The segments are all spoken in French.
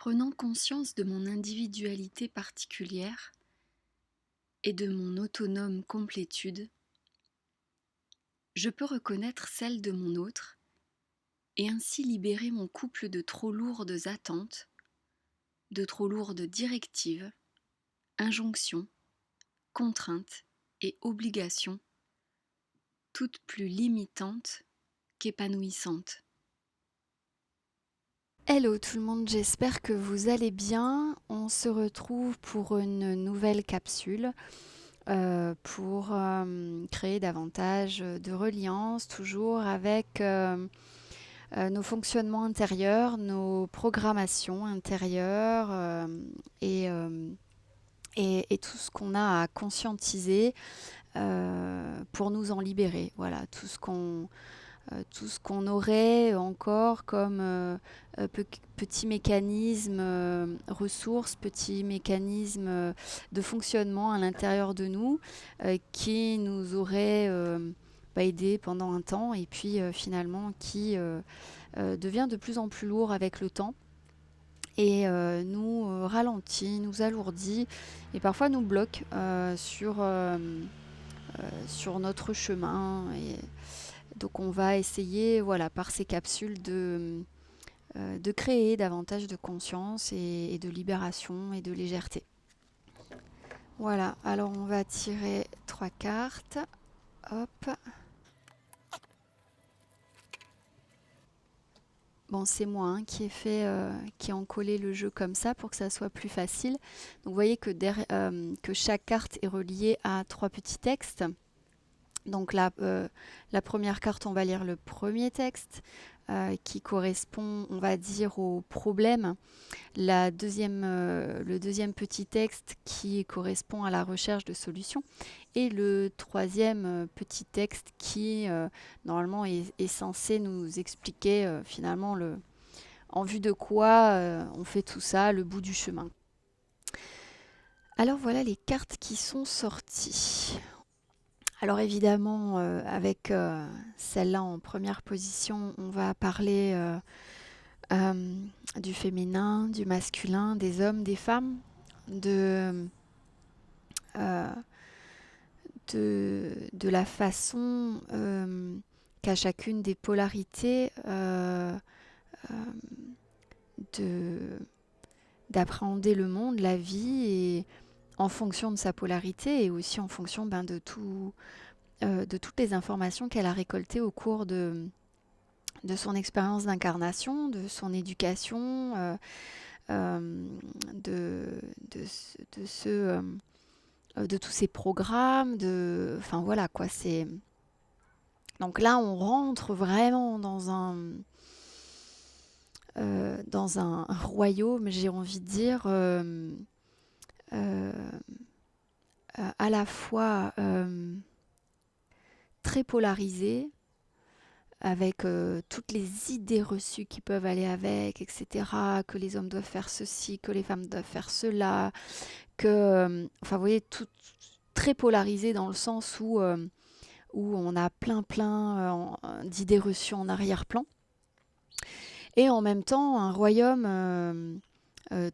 Prenant conscience de mon individualité particulière et de mon autonome complétude, je peux reconnaître celle de mon autre et ainsi libérer mon couple de trop lourdes attentes, de trop lourdes directives, injonctions, contraintes et obligations, toutes plus limitantes qu'épanouissantes. Hello tout le monde, j'espère que vous allez bien. On se retrouve pour une nouvelle capsule pour créer davantage de reliance, toujours avec nos fonctionnements intérieurs, nos programmations intérieures et, euh, et tout ce qu'on a à conscientiser pour nous en libérer. Voilà, tout ce qu'on aurait encore comme petits mécanismes, ressources, petits mécanismes de fonctionnement à l'intérieur de nous qui nous auraient aidés pendant un temps et puis finalement qui devient de plus en plus lourd avec le temps et nous ralentit, nous alourdit et parfois nous bloque sur notre chemin. Et donc on va essayer, voilà, par ces capsules de créer davantage de conscience et de libération et de légèreté. Voilà, alors on va tirer 3 cartes. Hop. Bon, c'est moi qui ai qui ai encollé le jeu comme ça pour que ça soit plus facile. Donc vous voyez que chaque carte est reliée à 3 petits textes. Donc la première carte, on va lire le premier texte qui correspond, on va dire, au problème. Le deuxième petit texte qui correspond à la recherche de solutions. Et le troisième petit texte qui, normalement, est censé nous expliquer finalement en vue de quoi on fait tout ça, le bout du chemin. Alors voilà les cartes qui sont sorties. Alors évidemment, avec celle-là en première position, on va parler du féminin, du masculin, des hommes, des femmes, de, euh, de la façon qu'a chacune des polarités euh, de, d'appréhender le monde, la vie, et en fonction de sa polarité et aussi en fonction de toutes les informations qu'elle a récoltées au cours de son expérience d'incarnation, de son éducation, de, de, ce, de tous ces programmes, enfin voilà quoi. Donc là, on rentre vraiment dans un royaume, j'ai envie de dire, euh, à la fois très polarisé, avec toutes les idées reçues qui peuvent aller avec, etc. Que les hommes doivent faire ceci, que les femmes doivent faire cela, enfin, vous voyez, tout très polarisé dans le sens où on a plein d'idées reçues en arrière-plan. Et en même temps, un royaume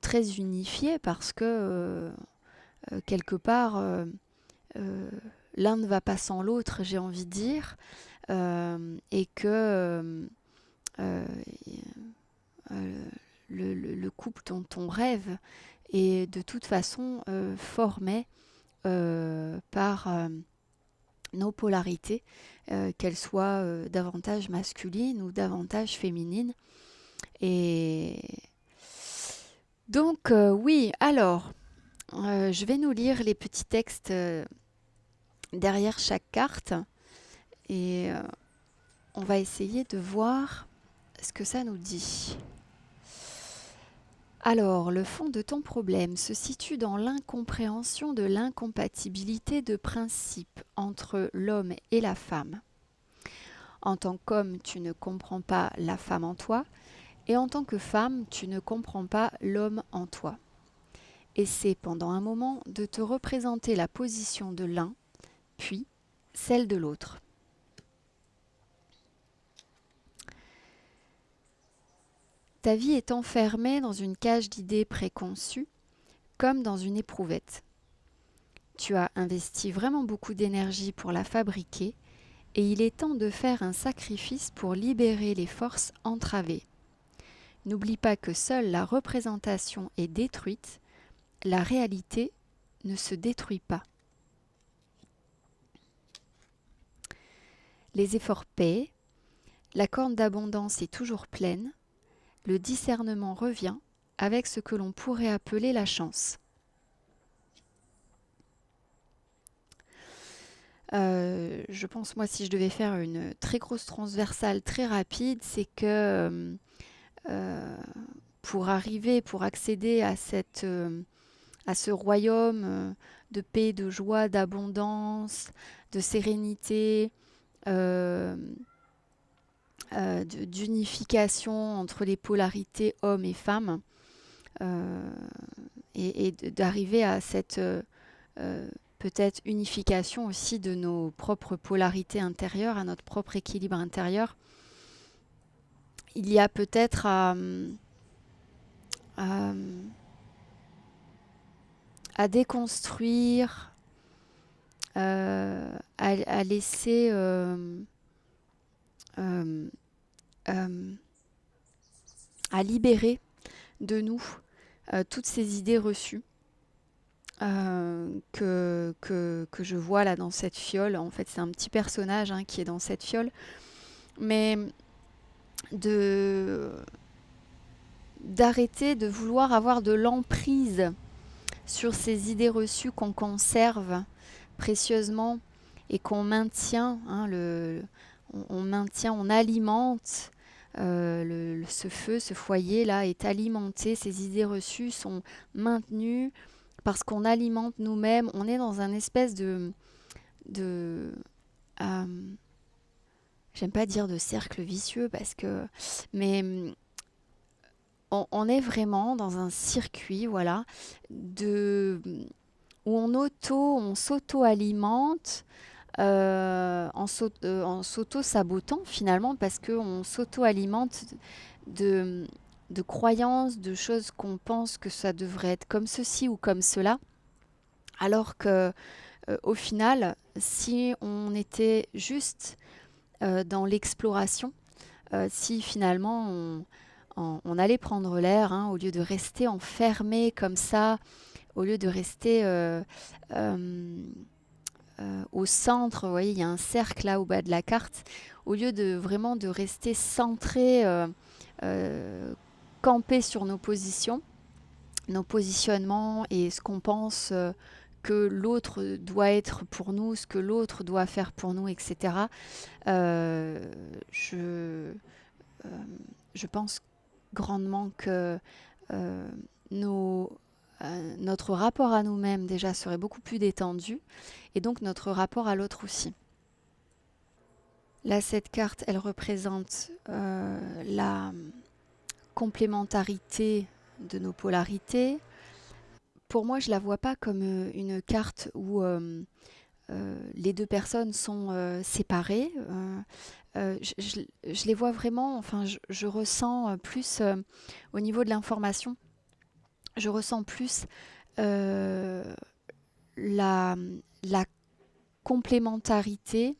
très unifié parce que quelque part, l'un ne va pas sans l'autre, j'ai envie de dire, et que euh, le couple dont on rêve est de toute façon formé par nos polarités, qu'elles soient davantage masculines ou davantage féminines. Et donc, oui, alors, je vais nous lire les petits textes derrière chaque carte et on va essayer de voir ce que ça nous dit. Alors, le fond de ton problème se situe dans l'incompréhension de l'incompatibilité de principe entre l'homme et la femme. En tant qu'homme, tu ne comprends pas la femme en toi, et en tant que femme, tu ne comprends pas l'homme en toi. Essaie pendant un moment de te représenter la position de l'un, puis celle de l'autre. Ta vie est enfermée dans une cage d'idées préconçues, comme dans une éprouvette. Tu as investi vraiment beaucoup d'énergie pour la fabriquer et il est temps de faire un sacrifice pour libérer les forces entravées. N'oublie pas que seule la représentation est détruite, la réalité ne se détruit pas. Les efforts paient, la corne d'abondance est toujours pleine, le discernement revient avec ce que l'on pourrait appeler la chance. Je pense, moi, si je devais faire une très grosse transversale très rapide, c'est que pour accéder à ce royaume de paix, de joie, d'abondance, de sérénité, euh, d'unification entre les polarités hommes et femmes, euh, et d'arriver à cette peut-être unification aussi de nos propres polarités intérieures, à notre propre équilibre intérieur. Il y a peut-être à, à déconstruire, à laisser à libérer de nous toutes ces idées reçues que je vois là dans cette fiole. En fait, c'est un petit personnage qui est dans cette fiole. Mais d'arrêter de vouloir avoir de l'emprise sur ces idées reçues qu'on conserve précieusement et qu'on maintient, on maintient, on alimente. Ce feu, ce foyer-là est alimenté, ces idées reçues sont maintenues parce qu'on alimente nous-mêmes. On est dans un espèce de j'aime pas dire de cercle vicieux mais on est vraiment dans un circuit, voilà, où on s'auto-alimente en s'auto-sabotant finalement parce qu'on s'auto-alimente de, de croyances, de choses qu'on pense que ça devrait être comme ceci ou comme cela, alors que au final, si on était juste dans l'exploration, si finalement on allait prendre l'air, au lieu de rester enfermé comme ça, au lieu de rester au centre, vous voyez, il y a un cercle là au bas de la carte, au lieu de vraiment de rester centré, campé sur nos positions, nos positionnements et ce qu'on pense que l'autre doit être pour nous, ce que l'autre doit faire pour nous, etc. Euh, je, je pense grandement que euh, nos, notre rapport à nous-mêmes déjà serait beaucoup plus détendu et donc notre rapport à l'autre aussi. Là, cette carte, elle représente la complémentarité de nos polarités. Pour moi, je la vois pas comme une carte où les deux personnes sont séparées. Je les vois vraiment, enfin, je ressens plus au niveau de l'information, je ressens plus euh, la, la complémentarité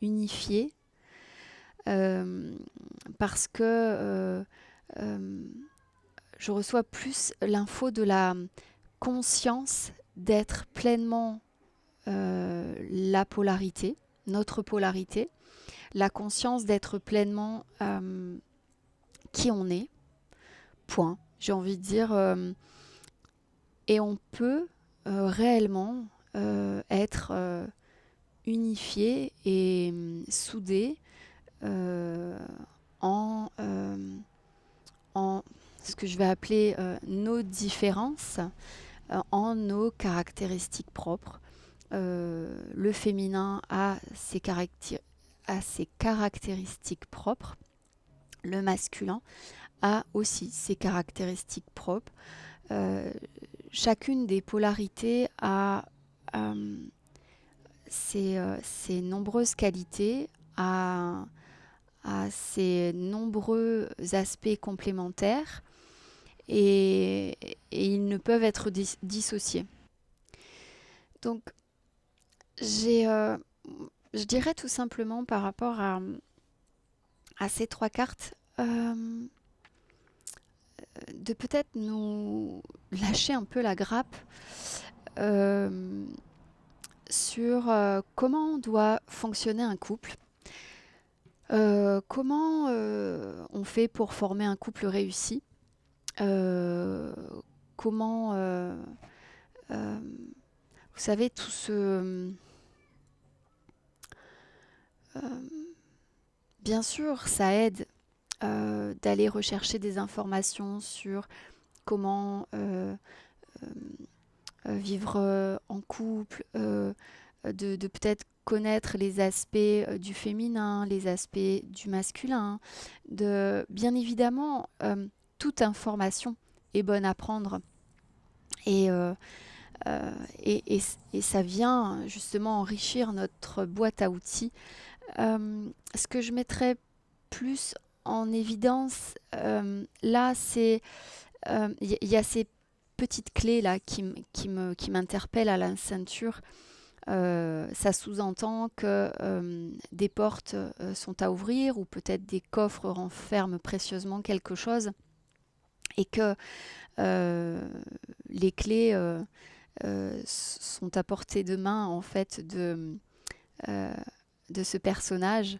unifiée euh, parce que euh, je reçois plus l'info de la conscience d'être pleinement la polarité, notre polarité, la conscience d'être pleinement qui on est, point. J'ai envie de dire, et on peut réellement être unifié et soudé euh, en, en ce que je vais appeler nos différences, en nos caractéristiques propres. Le féminin a ses caractéristiques propres. Le masculin a aussi ses caractéristiques propres. Euh, Chacune des polarités a ses nombreuses qualités, a à ces nombreux aspects complémentaires et ils ne peuvent être dissociés. Donc, j'ai, je dirais tout simplement par rapport à ces trois cartes, de peut-être nous lâcher un peu la grappe euh, sur comment doit fonctionner un couple, comment on fait pour former un couple réussi, euh, comment, euh, vous savez, tout ce... bien sûr, ça aide d'aller rechercher des informations sur comment vivre en couple, de peut-être connaître les aspects du féminin, les aspects du masculin. Bien évidemment, toute information est bonne à prendre et, euh, et, et, et ça vient justement enrichir notre boîte à outils. Ce que je mettrais plus en évidence, là, c'est y a ces petites clés là qui m'interpellent à la ceinture. Ça sous-entend que des portes sont à ouvrir ou peut-être des coffres renferment précieusement quelque chose et que euh, les clés sont à portée de main en fait euh, de ce personnage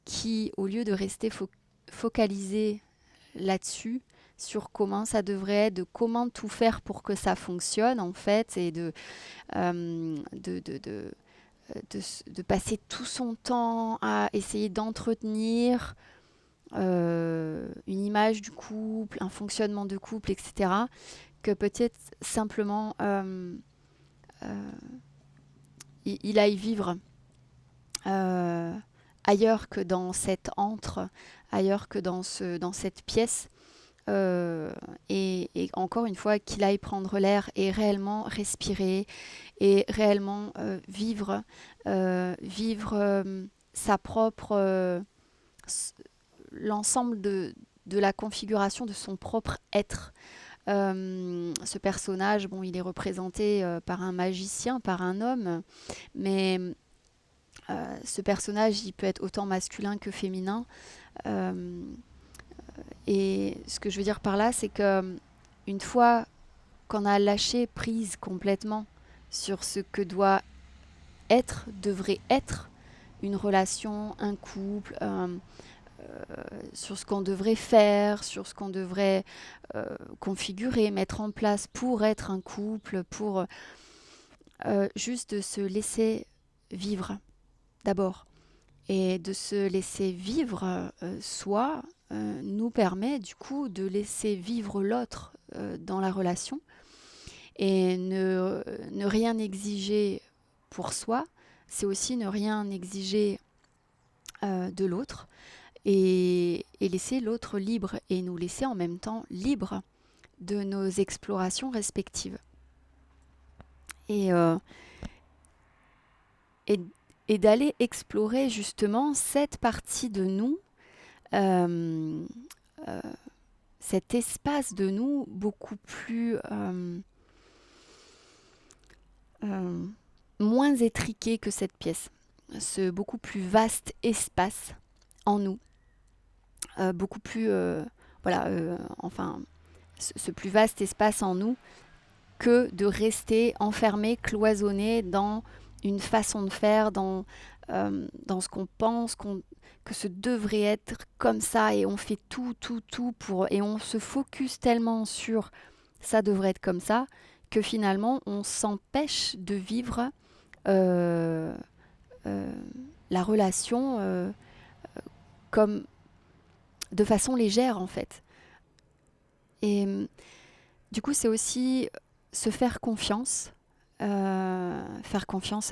qui, au lieu de rester focalisé là-dessus, sur comment ça devrait être, de comment tout faire pour que ça fonctionne en fait, et euh, de, de, de, de passer tout son temps à essayer d'entretenir une image du couple, un fonctionnement de couple, etc., que peut-être simplement euh, il aille vivre euh, ailleurs que dans cette antre, ailleurs que dans cette pièce. Et encore une fois, qu'il aille prendre l'air et réellement respirer et réellement vivre sa propre, l'ensemble de la configuration de son propre être. Ce personnage, bon, il est représenté par un magicien, par un homme, mais ce personnage, il peut être autant masculin que féminin. Euh, et ce que je veux dire par là, c'est que une fois qu'on a lâché prise complètement sur ce que devrait être une relation, un couple, sur ce qu'on devrait faire, sur ce qu'on devrait configurer, mettre en place pour être un couple, pour juste de se laisser vivre d'abord. Et de se laisser vivre soi nous permet du coup de laisser vivre l'autre dans la relation et ne rien exiger pour soi, c'est aussi ne rien exiger de l'autre et laisser l'autre libre et nous laisser en même temps libres de nos explorations respectives. Et, euh, et, et d'aller explorer justement cette partie de nous, euh, euh, cet espace de nous beaucoup plus euh, moins étriqué que cette pièce, ce beaucoup plus vaste espace en nous, beaucoup plus voilà, enfin ce plus vaste espace en nous que de rester enfermé, cloisonné dans une façon de faire, dans ce qu'on pense que ce devrait être comme ça et on fait tout pour et on se focus tellement sur ça devrait être comme ça que finalement on s'empêche de vivre euh, euh, la relation comme de façon légère en fait. Et du coup c'est aussi se faire confiance à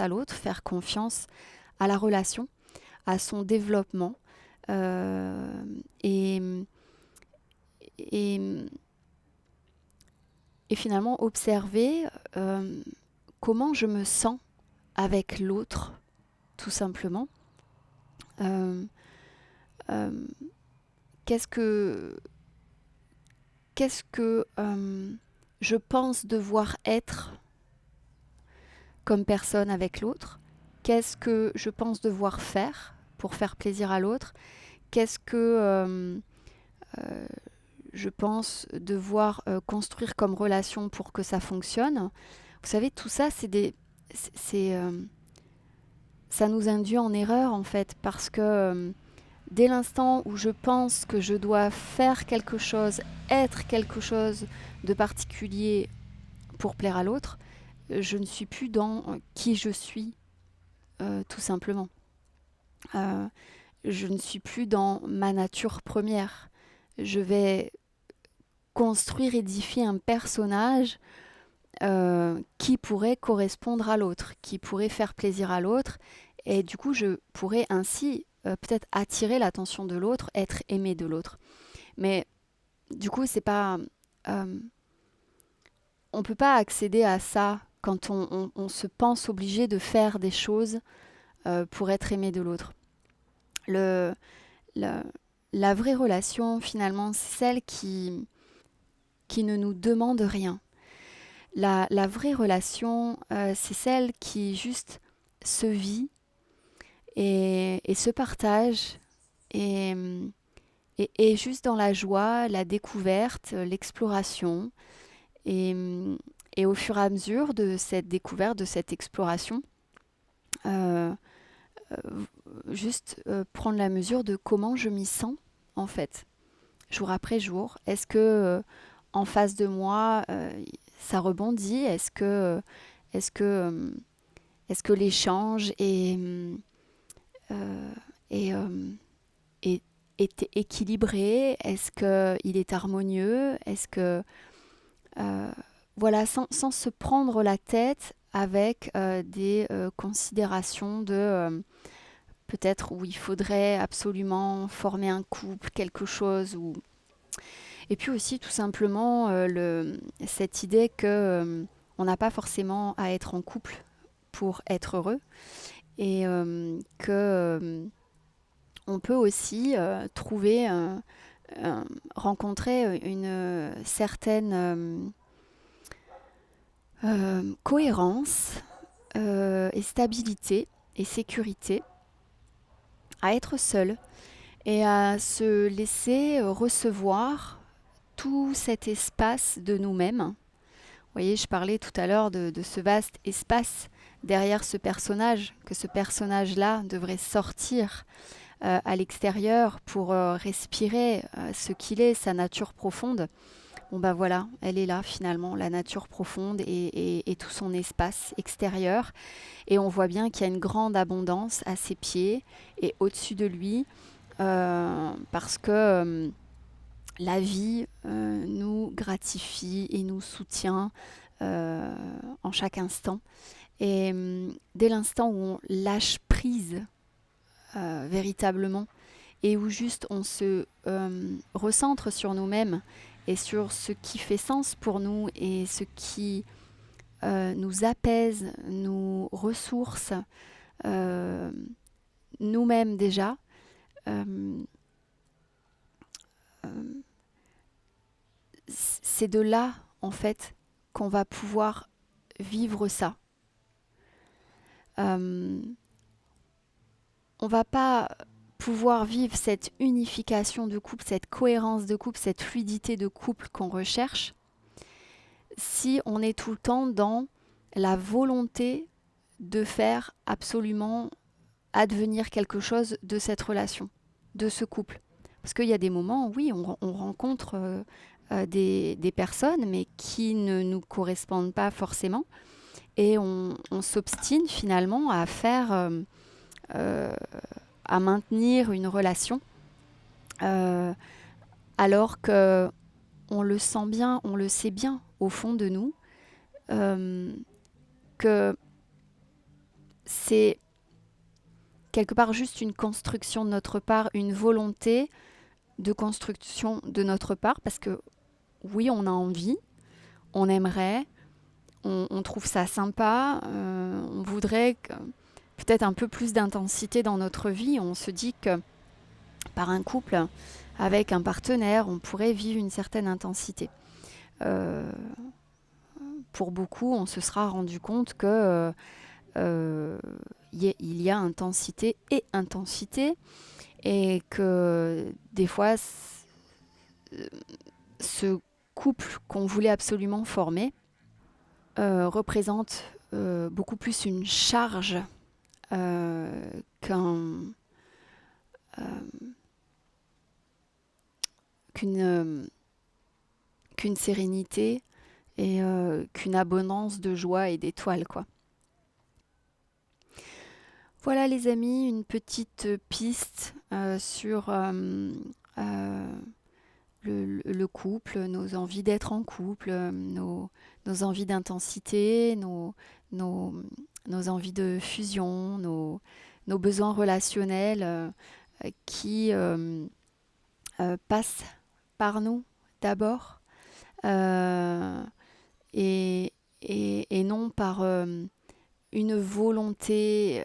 l'autre, faire confiance à la relation, à son développement euh, et, et, et finalement observer comment je me sens avec l'autre, tout simplement. Euh, euh, qu'est-ce que, qu'est-ce que je pense devoir être comme personne avec l'autre, qu'est-ce que je pense devoir faire pour faire plaisir à l'autre, qu'est-ce que euh, je pense devoir construire comme relation pour que ça fonctionne. Vous savez, tout ça, ça nous induit en erreur en fait, parce que dès l'instant où je pense que je dois faire quelque chose, être quelque chose de particulier pour plaire à l'autre, je ne suis plus dans qui je suis, tout simplement. Euh, je ne suis plus dans ma nature première. Je vais construire, édifier un personnage qui pourrait correspondre à l'autre, qui pourrait faire plaisir à l'autre. Et du coup, je pourrais ainsi peut-être attirer l'attention de l'autre, être aimé de l'autre. Mais du coup, c'est pas, euh, on peut pas accéder à ça quand on se pense obligé de faire des choses pour être aimé de l'autre. Le, la, la vraie relation, finalement, c'est celle qui ne nous demande rien. La vraie relation, c'est celle qui juste se vit et se partage et, et juste dans la joie, la découverte, l'exploration. Et, et au fur et à mesure de cette découverte, de cette exploration, euh, euh, juste prendre la mesure de comment je m'y sens en fait, jour après jour. Est-ce que en face de moi, ça rebondit? Est-ce que, euh, est-ce que l'échange euh, est, est, est équilibré? Est-ce qu'il est harmonieux? Est-ce que euh, voilà, sans se prendre la tête avec des considérations de peut-être où il faudrait absolument former un couple, quelque chose. Et puis aussi tout simplement cette idée que on n'a pas forcément à être en couple pour être heureux et que on peut aussi trouver, rencontrer une certaine cohérence et stabilité et sécurité à être seul et à se laisser recevoir tout cet espace de nous-mêmes. Vous voyez, je parlais tout à l'heure de ce vaste espace derrière ce personnage, que ce personnage-là devrait sortir à l'extérieur pour respirer ce qu'il est, sa nature profonde. Bon bah voilà, elle est là finalement, la nature profonde et tout son espace extérieur. Et on voit bien qu'il y a une grande abondance à ses pieds et au-dessus de lui, parce que la vie nous gratifie et nous soutient en chaque instant. Et dès l'instant où on lâche prise véritablement et où juste on se recentre sur nous-mêmes et sur ce qui fait sens pour nous et ce qui nous apaise, nous ressource euh, nous-mêmes déjà, euh, euh, c'est de là en fait qu'on va pouvoir vivre ça. Euh, on va pas pouvoir vivre cette unification de couple, cette cohérence de couple, cette fluidité de couple qu'on recherche si on est tout le temps dans la volonté de faire absolument advenir quelque chose de cette relation, de ce couple. Parce qu'il y a des moments, oui, on rencontre des personnes, mais qui ne nous correspondent pas forcément, et on s'obstine finalement à faire, euh, à maintenir une relation, euh, alors que on le sent bien, on le sait bien au fond de nous, euh, que c'est quelque part juste une construction de notre part, une volonté de construction de notre part, parce que oui, on a envie, on aimerait, on trouve ça sympa, on voudrait peut-être un peu plus d'intensité dans notre vie, on se dit que par un couple, avec un partenaire, on pourrait vivre une certaine intensité. Euh, pour beaucoup, on se sera rendu compte que il y a intensité et intensité, et que des fois, ce couple qu'on voulait absolument former représente beaucoup plus une charge euh, qu'un, euh, qu'une, qu'une sérénité et qu'une abondance de joie et d'étoiles, quoi. Voilà les amis, une petite piste sur euh, le couple, nos envies d'être en couple, nos envies d'intensité, nos, nos envies de fusion, nos besoins relationnels qui passent par nous d'abord euh, et, et non par une volonté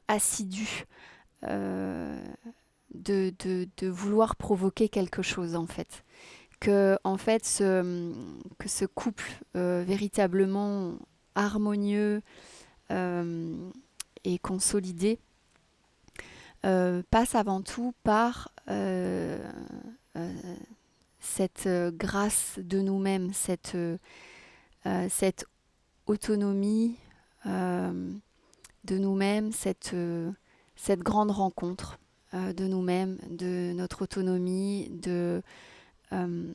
assidue euh, de vouloir provoquer quelque chose en fait. Que, en fait, que ce couple véritablement harmonieux et consolidé passe avant tout par euh, cette grâce de nous-mêmes, cette autonomie de nous-mêmes, cette grande rencontre de nous-mêmes, de notre autonomie, euh, euh,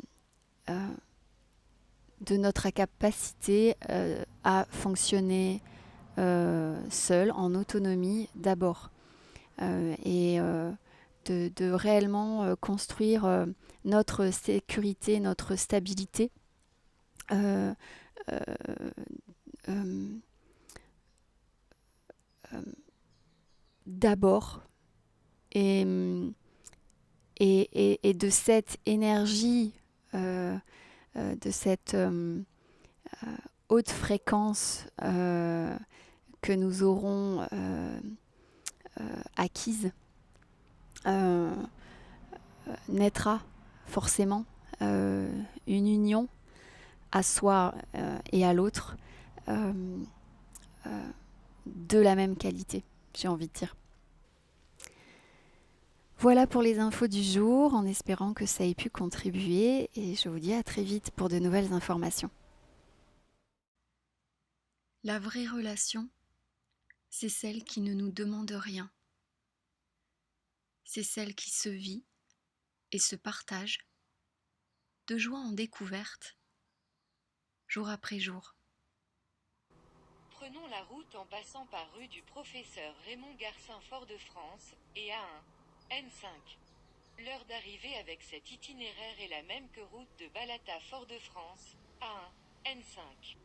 de notre capacité à fonctionner seul, en autonomie d'abord, et de réellement construire notre sécurité, notre stabilité euh, euh, euh, euh, d'abord, et, et de cette énergie, de cette haute fréquence que nous aurons acquise, euh, naîtra forcément une union à soi et à l'autre euh, euh, de la même qualité, j'ai envie de dire. Voilà pour les infos du jour, en espérant que ça ait pu contribuer, et je vous dis à très vite pour de nouvelles informations. La vraie relation, c'est celle qui ne nous demande rien. C'est celle qui se vit et se partage, de joie en découverte, jour après jour. Prenons la route en passant par rue du professeur Raymond Garcin Fort-de-France et A1, N5. L'heure d'arrivée avec cet itinéraire est la même que route de Balata Fort-de-France, A1, N5.